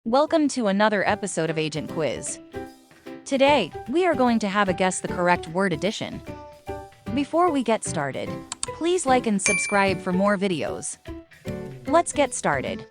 Welcome to another episode of Agent Quiz. Today, we are going to have a guess the correct word addition. Before we get started, please like and subscribe for more videos. Let's get started.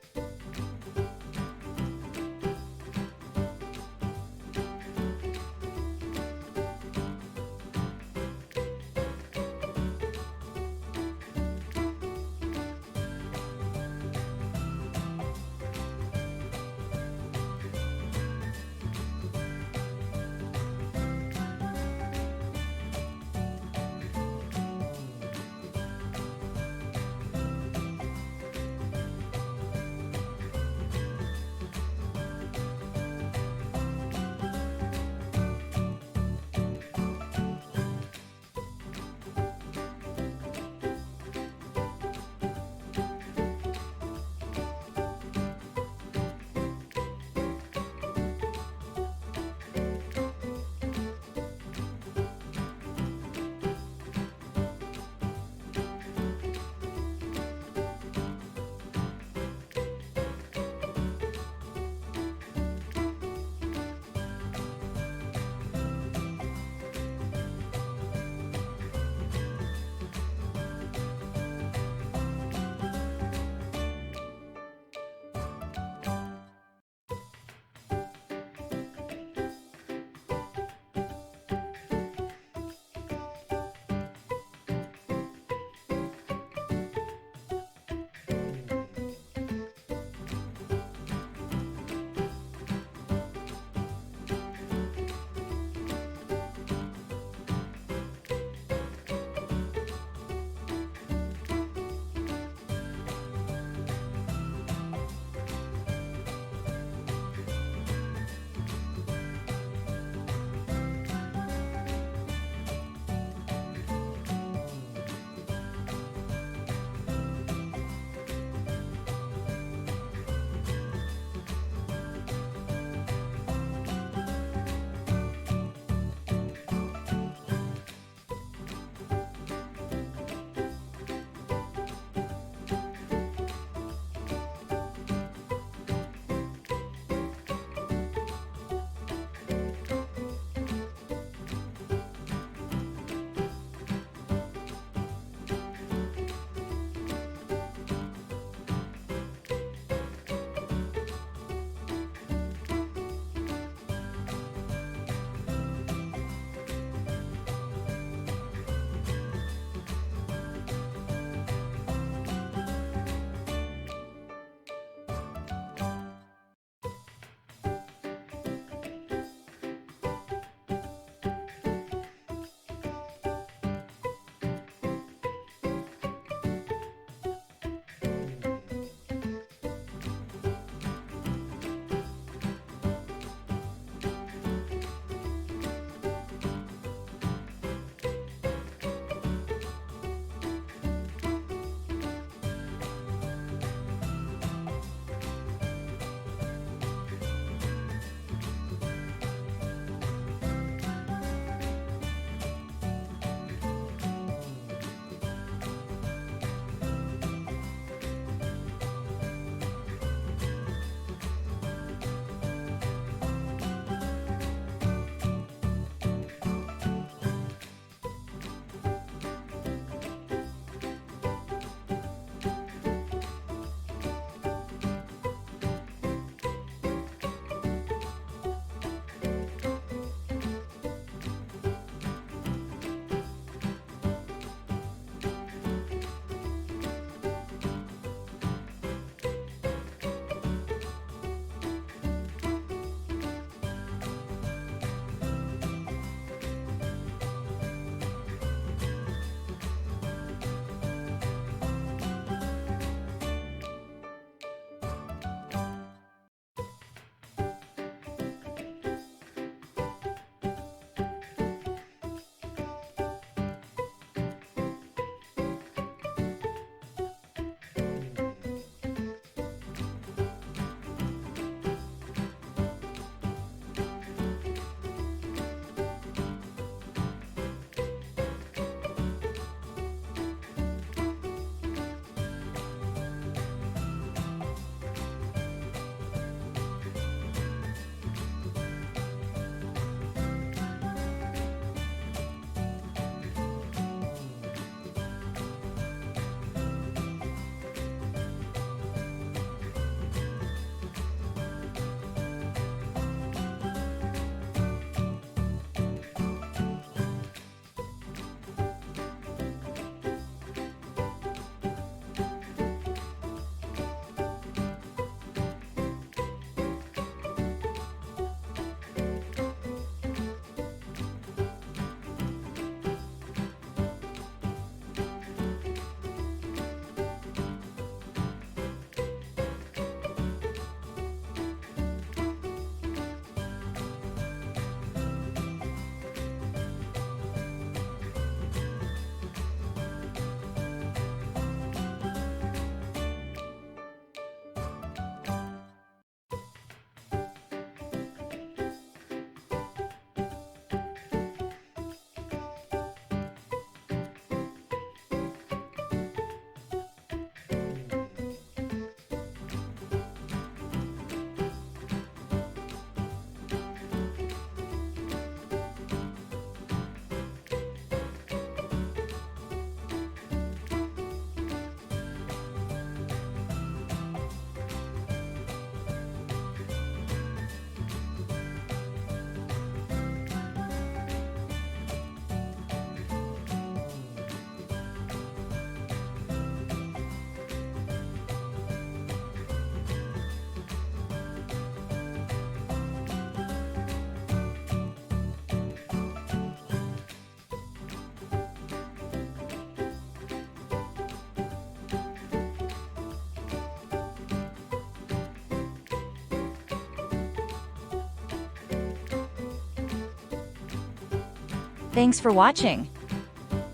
Thanks for watching.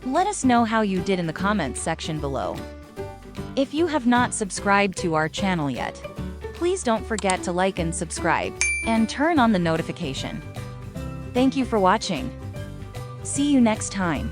Let us know how you did in the comments section below. If you have not subscribed to our channel yet, please don't forget to like and subscribe, and turn on the notification. Thank you for watching. See you next time.